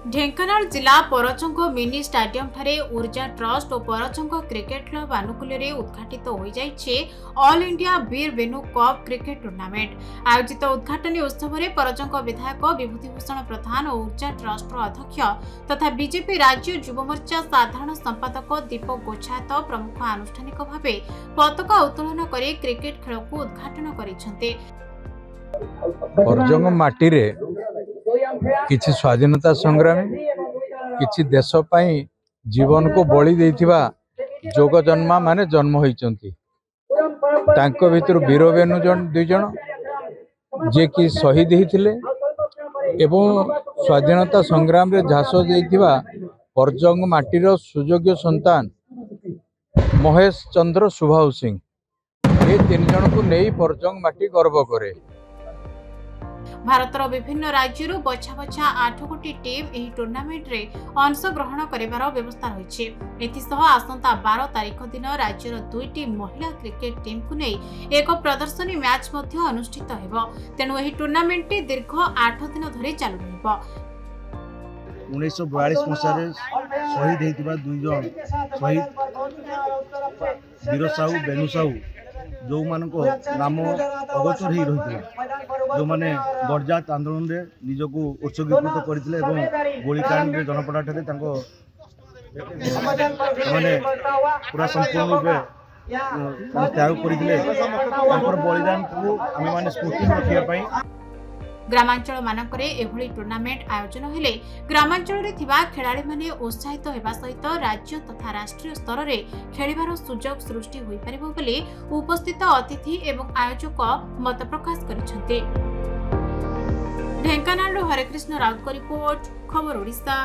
ढेंकानाल जिला परचंग mini stadium ठारे ऊर्जा ट्रस्ट और परचंग क्रिकेट क्लब आनुकूल्य उद्घाटित हो जाइए ऑल इंडिया वीर वेणु कप क्रिकेट टूर्नामेंट आयोजित उद्घाटनी उत्सव में परचंग विधायक विभूतिभूषण प्रधान और ऊर्जा ट्रस्ट अध्यक्ष तथा बीजेपी राज्य युव मोर्चा साधारण संपादक दीपक गोछायत प्रमुख आनुष्ठानिक भाव पताका उत्तोलन कर क्रिकेट खेल को उद्घाटन कर परजंग माटी रे किछि स्वाधीनता संग्रामी किछि देश पई जीवन को बलि देथिबा जोग जन्मा माने जन्म होइचंती तांको भितर वीर वेणु दुई जन जे कि शहीद होइथिले एवं स्वाधीनता संग्राम रे झांस देथिबा परजंग माटीर सुयोग्य संतान महेश चंद्र सुभाव सिंह ये तीन जन को नहीं परजंग माटी गर्व करे। भारतर विभिन्न राज्यों बछा बछा 8 गोटी टीम एही टूर्नामेंट रे अंश ग्रहण करिवार व्यवस्था रही है। आसंता 12 तारीख दिन राज्यर 2टी महिला क्रिकेट टीम को नहीं एक प्रदर्शनी मैच मध्य अनुष्ठित हेबो। तेणु एही टूर्नामेंट टी दीर्घ 8 दिन धरि चालू हेबो। 1942 मसीह शहीद होइतिबा दुई जन शहीद वीर साहू बेनु साहू जो मान नाम अगोचर हो रही जो मैंने गडजात आंदोलन रे निजको उत्सर्गीकृत करते गोलीकांड जनपड़ा ठारे पूरा संपूर्ण रूपे त्याग करते बलिदान को आम मैंने स्मृति रखा। ग्रामांचल मानकरे एभली टूर्नामेंट आयोजन हेले ग्रामांचल रे थिबा खेलाड़ी माने उत्साहित हेबा सहित राज्य तथा राष्ट्रीय स्तर रे खेलिबार सुजोग सृष्टि होई परिबो बोली उपस्थित अतिथि एवं आयोजक मत प्रकाश करिसंते। ढेंकानाल हरेकृष्ण राउत को रिपोर्ट खबर ओडिशा।